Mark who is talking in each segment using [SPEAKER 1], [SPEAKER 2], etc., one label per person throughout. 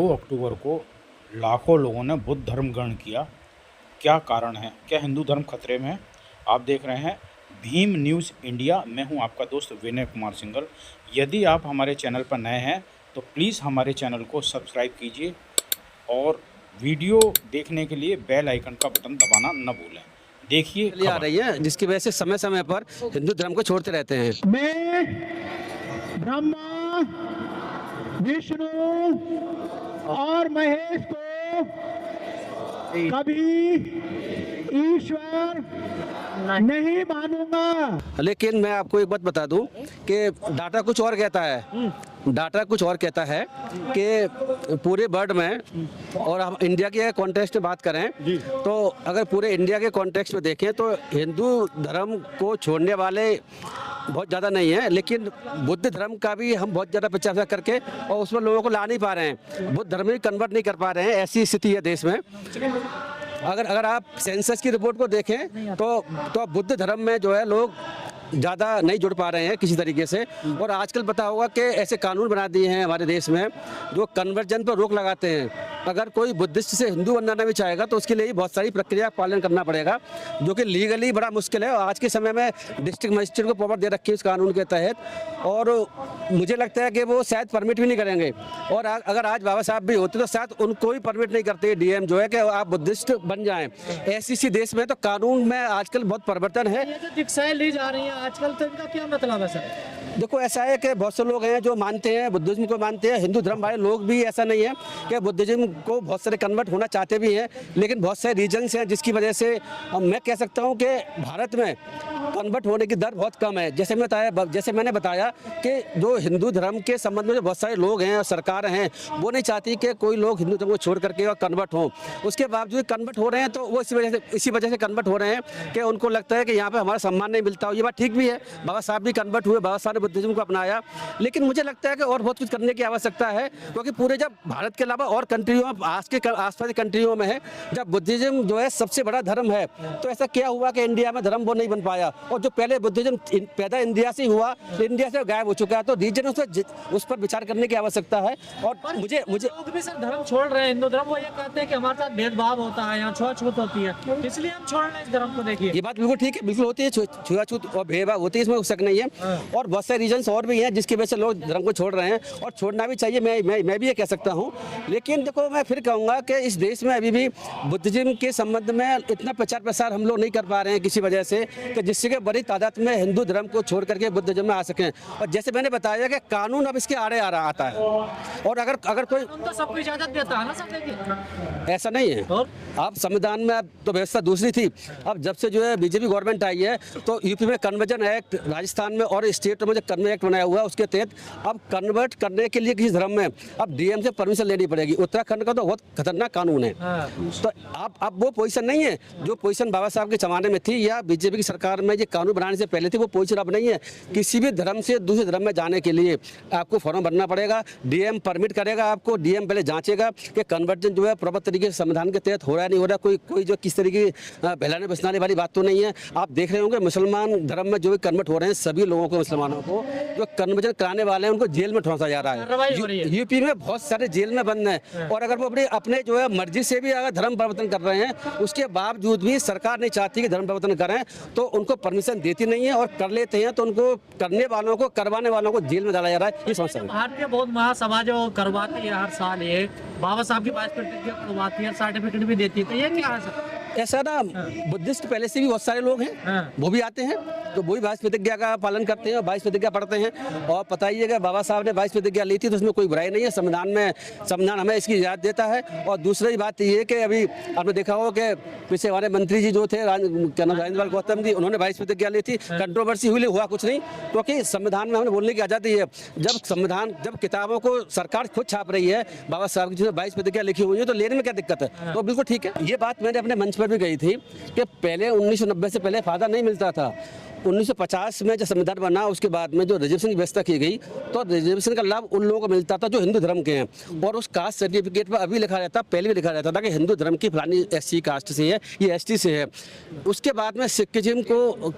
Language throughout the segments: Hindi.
[SPEAKER 1] 2 अक्टूबर को लाखों लोगों ने बुद्ध धर्म ग्रहण किया। क्या कारण है? क्या हिंदू धर्म खतरे में है? आप देख रहे हैं भीम न्यूज़ इंडिया। मैं हूं आपका दोस्त विनय कुमार सिंघल। यदि आप हमारे चैनल पर नए हैं तो प्लीज़ हमारे चैनल को सब्सक्राइब कीजिए और वीडियो देखने के लिए बेल आइकन का बटन दबाना न भूलें। देखिए
[SPEAKER 2] आ रही है जिसकी वजह से समय समय पर हिंदू धर्म को छोड़ते रहते हैं।
[SPEAKER 3] मैं ब्रह्मा विष्णु और महेश को कभी ईश्वर नहीं मानूंगा।
[SPEAKER 2] लेकिन मैं आपको एक बात बता दूं कि डाटा कुछ और कहता है। डाटा कुछ और कहता है कि पूरे वर्ल्ड में, और हम इंडिया के कॉन्टेक्स्ट में बात करें तो अगर पूरे इंडिया के कॉन्टेक्स्ट में देखें तो हिंदू धर्म को छोड़ने वाले बहुत ज़्यादा नहीं है, लेकिन बुद्ध धर्म का भी हम बहुत ज़्यादा प्रचार करके और उसमें लोगों को ला नहीं पा रहे हैं, बुद्ध धर्म में कन्वर्ट नहीं कर पा रहे हैं। ऐसी स्थिति है देश में। अगर आप सेंसस की रिपोर्ट को देखें तो बुद्ध धर्म में जो है लोग ज़्यादा नहीं जुड़ पा रहे हैं किसी तरीके से। और आजकल पता होगा कि ऐसे कानून बना दिए हैं हमारे देश में जो कन्वर्जन पर रोक लगाते हैं। अगर कोई बुद्धिस्ट से हिंदू बनना भी चाहेगा तो उसके लिए ही बहुत सारी प्रक्रिया का पालन करना पड़ेगा, जो कि लीगली बड़ा मुश्किल है। और आज के समय में डिस्ट्रिक्ट मजिस्ट्रेट को पावर दे रखी है इस कानून के तहत, और मुझे लगता है कि वो शायद परमिट भी नहीं करेंगे। और अगर आज बाबा साहब भी होते तो शायद उनको भी परमिट नहीं करते डीएम जो है कि आप बुद्धिस्ट बन जाएं। ऐसी देश में तो कानून में आजकल बहुत परिवर्तन है।
[SPEAKER 4] ये जो शिक्षाएं ली जा रही हैं आजकल, तो इनका क्या मतलब है सर?
[SPEAKER 2] देखो, ऐसा है कि बहुत से लोग हैं जो मानते हैं बुद्धिज्म को मानते हैं। हिंदू धर्म वाले लोग भी ऐसा नहीं है कि बुद्धिज्म को बहुत सारे कन्वर्ट होना चाहते भी हैं, लेकिन बहुत सारे रीजन्स हैं जिसकी वजह से मैं कह सकता हूं कि भारत में कन्वर्ट होने की दर बहुत कम है। जैसे मैंने बताया कि जो हिंदू धर्म के संबंध में जो बहुत सारे लोग हैं और सरकार हैं वो नहीं चाहती कि कोई लोग हिंदू धर्म को छोड़ करके और कन्वर्ट हों। उसके बावजूद कन्वर्ट हो रहे हैं तो वो इसी वजह से कन्वर्ट हो रहे हैं कि उनको लगता है कि यहाँ पर हमारा सम्मान नहीं मिलता हो। ये बात ठीक भी है, बाबा साहब भी कन्वर्ट हुए, बाबा साहब ने बुद्धिज्म को अपनाया, लेकिन मुझे लगता है कि और बहुत कुछ करने की आवश्यकता है। क्योंकि पूरे जब भारत के अलावा और कंट्रियों में, आसपास की कंट्रियों में है, जब बुद्धिज्म जो है सबसे बड़ा धर्म है, तो ऐसा क्या हुआ कि इंडिया में धर्म वो नहीं बन पाया? और जो पहले बुद्धिज्म पैदा इंडिया से हुआ, इंडिया से गायब हो चुका है। तो रीजन उस पर विचार करने की आवश्यकता है। और मुझे
[SPEAKER 4] लोग भी सर धर्म छोड़ रहे हैं, हिंदू धर्म, वो ये कहते हैं कि हमारे साथ भेदभाव होता है, यहाँ छुआछूत होती है, इसलिए हम छोड़ रहे हैं इस धर्म को। देखिए,
[SPEAKER 2] ये बात बिल्कुल ठीक है, बिल्कुल होती है, छुआछूत और भेदभाव होती है, इसमें शक नहीं है। और बहुत सारे रीजन और भी हैं जिसकी वजह से लोग धर्म को छोड़ रहे हैं, और छोड़ना भी चाहिए। मैं भी ये कह सकता हूँ। लेकिन देखो, मैं फिर कहूँगा कि इस देश में अभी भी बुद्धिज्म के संबंध में इतना प्रचार प्रसार हम लोग नहीं कर पा रहे हैं किसी वजह से, कि जिससे कि बड़ी तादाद में हिंदू धर्म को छोड़ करके बुद्धिज्म में आ सकें। और जैसे मैंने बताया कि कानून अब इसके आड़े आता है, और अगर कोई
[SPEAKER 4] तो सबको इजाजत देता है ना सर। देखिए,
[SPEAKER 2] ऐसा नहीं है। अब संविधान में तो व्यवस्था दूसरी थी। अब जब से जो है बीजेपी गवर्नमेंट आई है तो यूपी में कन्वर्जन एक्ट, राजस्थान में और स्टेट में जो कन्वर्जन एक्ट बनाया हुआ है उसके तहत अब कन्वर्ट करने के लिए किसी धर्म में अब डीएम से परमिशन लेनी पड़ेगी। उत्तराखंड का तो बहुत खतरनाक कानून है। तो अब वो पोजीशन नहीं है जो पोजीशन बाबा साहब के जमाने में थी या बीजेपी की सरकार में ये कानून बनाने से पहले थी, वो पोजीशन अब नहीं है। किसी भी धर्म से दूसरे धर्म में जाने के लिए आपको फॉर्म भरना पड़ेगा, डीएम परमिट करेगा आपको, डीएम पहले जांचेगा कि कन्वर्जन जो है प्रॉपर तरीके से संविधान के तहत हो रहा है नहीं हो रहा। कोई जो किस तरीके की बहलाने बसनाने वाली बात तो नहीं है। आप देख रहे होंगे मुसलमान धर्म में जो भी कन्वर्ट हो रहे हैं, सभी लोगों को, मुसलमानों को जो कन्वर्जन कराने वाले हैं उनको जेल में ठोंसा जा रहा है। यूपी में बहुत सारे जेल में बंद हैं, और अगर वो अपने जो है मर्जी से भी अगर धर्म परिवर्तन कर रहे हैं, उसके बावजूद भी सरकार नहीं चाहती कि धर्म परिवर्तन करें, तो उनको परमिशन देती नहीं है। और कर लेते हैं तो उनको करने वालों को, करवाने वालों को जेल में डाला जा रहा है। ये समस्या है।
[SPEAKER 4] भारतीय बौद्ध महासभा जो करवाती है हर साल, ये बाबा साहब की 22 प्रतिज्ञा करवाती है, सर्टिफिकेट भी देती है, तो ये क्या है सर?
[SPEAKER 2] ऐसा ना, बुद्धिस्ट पहले से भी बहुत सारे लोग हैं, वो भी आते हैं तो वो भी 22 प्रतिज्ञा का पालन करते हैं और 22 प्रतिज्ञा पढ़ते हैं। और पता ही है कि बाबा साहब ने 22 प्रतिज्ञा ली थी तो उसमें कोई बुराई नहीं है। संविधान हमें इसकी इजाज़त देता है। और दूसरी बात ये है कि अभी आपने देखा हो कि पिछले हमारे मंत्री जी जो थे, क्या नाम, राजेंद्र गौतम जी, उन्होंने 22 प्रतिज्ञा ली थी। कंट्रोवर्सी हुआ कुछ नहीं, क्योंकि संविधान में हमें बोलने की आज़ादी है। जब किताबों को सरकार खुद छाप रही है, बाबा साहब की जिसमें 22 प्रतिज्ञा लिखी हुई है, तो लेने में क्या दिक्कत है? तो बिल्कुल ठीक है। ये बात मैंने अपने मंच पर भी गई थी कि पहले 1990 से पहले फायदा नहीं मिलता था, 1950 में जब संविधान बना उसके बाद में जो रिजर्वेशन की व्यवस्था की गई, तो रिजर्वेशन का लाभ उन लोगों को मिलता था जो हिंदू धर्म के हैं, और उस कास्ट सर्टिफिकेट पर अभी लिखा रहता, पहले भी लिखा रहता था कि हिंदू धर्म की फलानी SC कास्ट से है, ये ST से है। उसके बाद में सिखिज्म को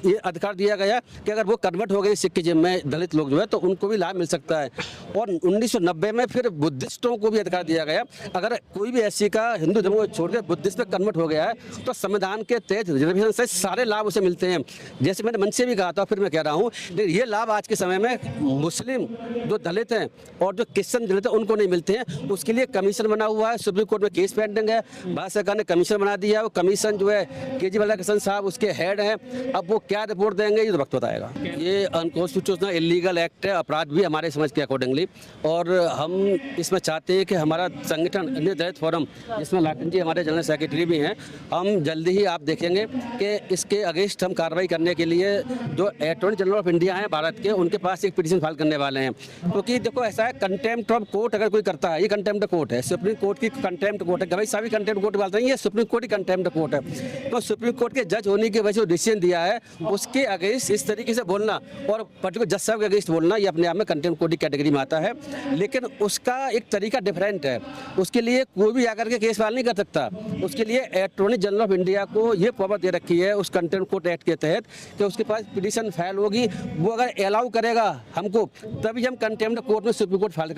[SPEAKER 2] ये अधिकार दिया गया कि अगर वो कन्वर्ट हो गए सिखिज्म में दलित लोग जो है, तो उनको भी लाभ मिल सकता है। और 1990 में फिर बुद्धिस्टों को भी अधिकार दिया गया, अगर कोई भी SC का हिंदू धर्म को छोड़कर बुद्धिस्ट में कन्वर्ट हो गया है, तो संविधान के तहत रिजर्वेशन से सारे लाभ उसे मिलते हैं। जैसे मैंने मंच से भी कहा था, फिर मैं कह रहा हूँ, ये लाभ आज के समय में मुस्लिम जो दलित हैं और जो क्रिश्चियन दलित हैं उनको नहीं मिलते हैं। उसके लिए कमीशन बना हुआ है, सुप्रीम कोर्ट में केस पेंडिंग है, भारत सरकार ने कमीशन बना दिया है। वो कमीशन जो है केजरीवाल किशन साहब उसके हेड हैं, अब वो क्या रिपोर्ट देंगे ये तो वक्त बताएगा। ये अनकॉन्स्टिट्यूशनल इलीगल एक्ट है, अपराध भी हमारे समझ के अकॉर्डिंगली, और हम इसमें चाहते हैं कि हमारा संगठन इंडियन दलित फोरम, जिसमें लाखन जी हमारे जनरल सेक्रेटरी भी हैं, हम जल्दी ही आप देखेंगे कि इसके अगेंस्ट हम कार्रवाई करने के लिए जो अटॉर्नी जनरल ऑफ इंडिया हैं भारत के, उनके पास एक पिटीशन फाइल करने वाले हैं। क्योंकि देखो ऐसा है, कंटेम्प्ट ऑफ कोर्ट अगर कोई करता है, ये कंटेम्प्ट कोर्ट है, सुप्रीम कोर्ट की कंटेम्प्ट कोर्ट है, गवाई साहब भी कंटेम्प्ट कोर्ट बोलते हैं, ये सुप्रीम कोर्ट की कंटेम्प्ट कोर्ट है। तो सुप्रीम कोर्ट के जज होने की वजह से डिसीजन दिया है, उसके अगेंस्ट इस तरीके से बोलना और पर्टिकुलर जज साहब के अगेंस्ट बोलना, ये अपने आप में कंटेम्प्ट कोर्ट की कैटेगरी में आता है। लेकिन उसका एक तरीका डिफरेंट है, उसके लिए कोई भी आकर के केस फाइल नहीं कर सकता। उसके लिए अटॉर्नी जनरल ऑफ इंडिया को ये पावर दे रखी है उस कंटेम्प्ट कोर्ट एक्ट के तहत कि उसके पास पिटीशन फाइल होगी, वो अगर अलाउ करेगा हमको, तभी हम कंटेम्प्ट कोर्ट में सुप्रीम कोर्ट फाइल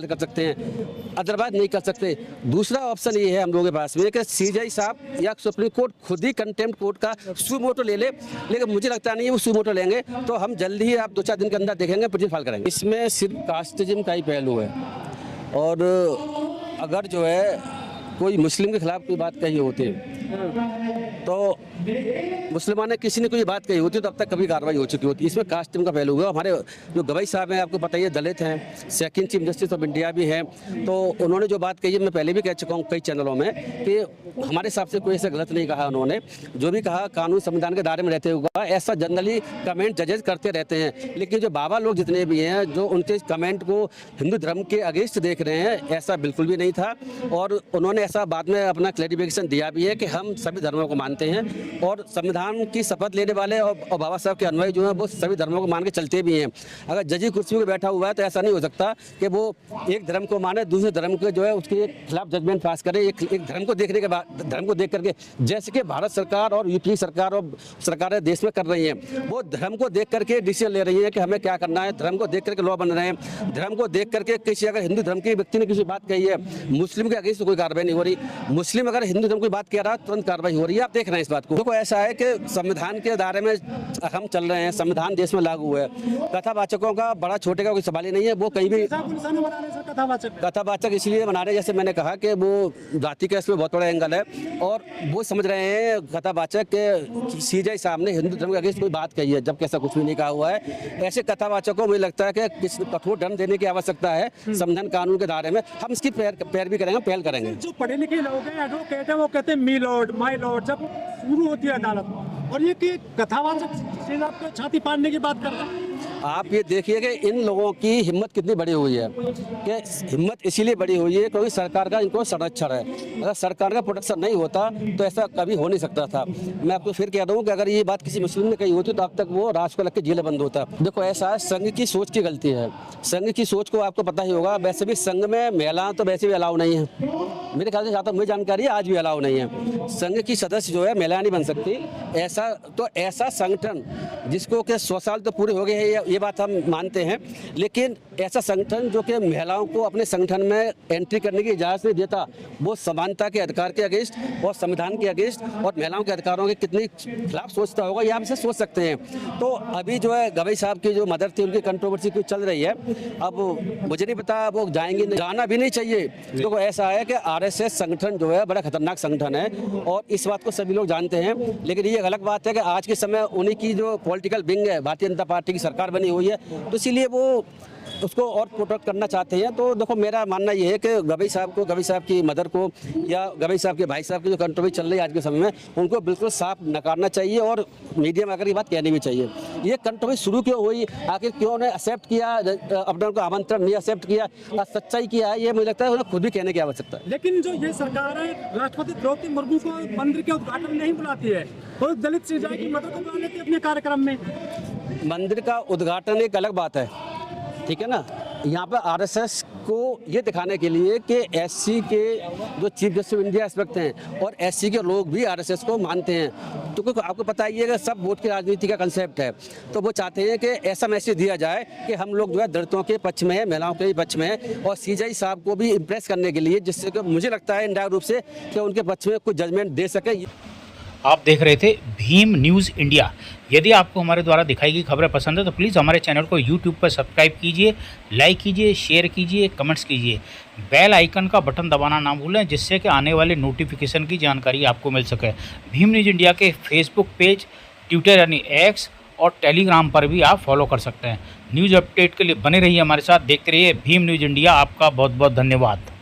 [SPEAKER 2] कर सकते हैं, अदरवाइज नहीं कर सकते। दूसरा ऑप्शन ये है हम लोगों के पास में कि CJI साहब या सुप्रीम कोर्ट खुद ही कंटेम्प्ट कोर्ट का सुमोटो ले ले, लेकिन मुझे लगता नहीं है वो सुमोटो लेंगे, तो हम जल्दी ही आप 2-4 दिन के अंदर देखेंगे पिटीशन फाइल करेंगे। इसमें सिर्फ कास्टिज्म का ही पहलू है, और अगर जो है कोई मुस्लिम के खिलाफ कोई बात कही होती तो मुसलमान ने किसी ने कोई बात कही होती तो अब तक कभी कार्रवाई हो चुकी होती। इसमें कास्ट का पहलू हुआ। हमारे जो गवाई साहब हैं, आपको पता ही है, दलित हैं, second chief justice of India भी हैं, तो उन्होंने जो बात कही है, मैं पहले भी कह चुका हूँ कई चैनलों में, कि हमारे हिसाब से कोई ऐसा गलत नहीं कहा उन्होंने। जो भी कहा कानून संविधान के दायरे में रहते हुए, ऐसा जनरली कमेंट जजेस करते रहते हैं, लेकिन जो बाबा लोग जितने भी हैं जो उनके कमेंट को हिंदू धर्म के अगेंस्ट देख रहे हैं, ऐसा बिल्कुल भी नहीं था। और उन्होंने ऐसा बाद में अपना क्लैरिफिकेशन दिया भी है कि हम सभी धर्मों को मानते हैं, और संविधान की शपथ लेने वाले और बाबा साहब के अनुयायी जो हैं वो सभी धर्मों को मान के चलते भी हैं। अगर जजी कुर्सी पे बैठा हुआ है तो ऐसा नहीं हो सकता कि वो एक धर्म को माने, दूसरे धर्म के जो है उसके खिलाफ जजमेंट पास करे। एक धर्म को देखने के बाद, धर्म को देख करके, जैसे कि भारत सरकार और यूपी सरकार और सरकारें देश में कर रही हैं, वो धर्म को देख करके डिसीजन ले रही है कि हमें क्या करना है। धर्म को देख करके लॉ बन रहे हैं। धर्म को देख करके किसी, अगर हिंदू धर्म के व्यक्ति ने किसी बात कही है, मुस्लिम के अगेंस्ट कोई कार्रवाई नहीं हो रही। मुस्लिम अगर हिंदू धर्म की बात कह रहा है, तुरंत कार्रवाई हो रही है। आप देख रहे हैं इस बात को। देखो ऐसा है कि संविधान के दायरे में हम चल रहे हैं, संविधान देश में लागू है। कथावाचकों का बड़ा छोटे का कोई सवाल ही नहीं है। वो कहीं भी कथावाचक इसलिए बना रहे हैं, जैसे मैंने कहा कि वो जाति का इसमें बहुत बड़ा एंगल है, और वो समझ रहे हैं कथावाचक के CJI साहब ने हिंदू धर्म के अगेंस्ट कोई बात कही है, जबकि ऐसा कुछ भी नहीं कहा हुआ है। ऐसे कथावाचकों मुझे लगता है कि किसी कठोर दंड देने की आवश्यकता है संविधान कानून के दायरे में। हम इसकी पैरवी करेंगे, पहल करेंगे।
[SPEAKER 3] जो पढ़े लिखे लोग हैं, एडवोकेट हैं, वो कहते हैं मी लॉर्ड, माय लॉर्ड जब शुरू होती है अदालत, और ये कि कथावाचक सीधे आपको छाती पाड़ने की बात करते हैं।
[SPEAKER 2] आप ये देखिए कि इन लोगों की हिम्मत कितनी बड़ी हुई है, कि हिम्मत इसीलिए बड़ी हुई है क्योंकि सरकार का इनको संरक्षण है। अगर सरकार का प्रोटेक्शन नहीं होता तो ऐसा कभी हो नहीं सकता था। मैं आपको फिर कह रहा हूँ कि अगर ये बात किसी मुस्लिम ने कही होती तो अब तक वो राज को लग के जेल बंद होता। देखो ऐसा है, संघ की सोच की गलती है। संघ की सोच को आपको पता ही होगा, वैसे भी संघ में महिलाएं तो वैसे भी अलाउ नहीं है, मेरे ख्याल से जहाँ तक मुझे जानकारी है आज भी अलाउ नहीं है। संघ की सदस्य जो है महिला नहीं बन सकती। ऐसा संगठन जिसको कि 100 साल तो पूरे हो गए हैं, ये बात हम मानते हैं, लेकिन ऐसा संगठन जो कि महिलाओं को अपने संगठन में एंट्री करने की इजाज़त नहीं देता, वो समानता के अधिकार के अगेंस्ट और संविधान के अगेंस्ट और महिलाओं के अधिकारों के कितनी खिलाफ सोचता होगा, ये आप इसे सोच सकते हैं। तो अभी जो है गवाई साहब की जो मदर थी, उनकी कंट्रोवर्सी कुछ चल रही है। अब मुझे नहीं पता वो जाएंगे, जाना भी नहीं चाहिए। देखो ऐसा है कि RSS संगठन जो है बड़ा खतरनाक संगठन है, और इस बात को सभी लोग जानते हैं। लेकिन ये अलग बात है कि आज के समय उन्हीं की जो पॉलिटिकल विंग है, भारतीय जनता पार्टी की सरकार बनी हुई है, तो इसीलिए वो उसको और प्रोटेक्ट करना चाहते हैं। तो देखो मेरा मानना ये है कि गवई साहब की मदर को या गवई साहब के भाई साहब की जो कंट्रोवर्सी चल रही है आज के समय में, उनको बिल्कुल साफ नकारना चाहिए और मीडिया में अगर ये बात कहनी भी चाहिए। ये कंट्रोवर्सी शुरू क्यों हुई, आखिर क्यों उन्हें एक्सेप्ट किया, अपने उनको आमंत्रण नहीं एक्सेप्ट किया, सच्चाई क्या है, ये मुझे लगता है उन्हें खुद भी कहने की आवश्यकता है।
[SPEAKER 3] लेकिन जो ये सरकार है, राष्ट्रपति द्रौपदी मुर्मू को मंदिर के उद्घाटन नहीं बुलाती है, तो दलित समुदाय की मदद बुला लेती है अपने कार्यक्रम में।
[SPEAKER 2] मंदिर का उद्घाटन एक अलग बात है, ठीक है ना। यहाँ पर आरएसएस को ये दिखाने के लिए कि एससी के जो chief justice of India aspect हैं और एससी के लोग भी आरएसएस को मानते हैं, तो क्योंकि आपको पता ही है कि सब वोट की राजनीति का कंसेप्ट है, तो वो चाहते हैं कि ऐसा मैसेज दिया जाए कि हम लोग जो है दलितों के पक्ष में है, महिलाओं के पक्ष में है, और सीजेआई साहब को भी इम्प्रेस करने के लिए, जिससे कि मुझे लगता है इंडायरेक्ट रूप से कि उनके पक्ष में कुछ जजमेंट दे सके।
[SPEAKER 1] आप देख रहे थे भीम न्यूज़ इंडिया। यदि आपको हमारे द्वारा दिखाई गई खबरें पसंद है तो प्लीज़ हमारे चैनल को यूट्यूब पर सब्सक्राइब कीजिए, लाइक कीजिए, शेयर कीजिए, कमेंट्स कीजिए। बेल आइकन का बटन दबाना ना भूलें, जिससे कि आने वाले नोटिफिकेशन की जानकारी आपको मिल सके। भीम न्यूज़ इंडिया के फेसबुक पेज, ट्विटर यानी एक्स और टेलीग्राम पर भी आप फॉलो कर सकते हैं। न्यूज़ अपडेट के लिए बने रहिए हमारे साथ, देखते रहिए भीम न्यूज़ इंडिया। आपका बहुत बहुत धन्यवाद।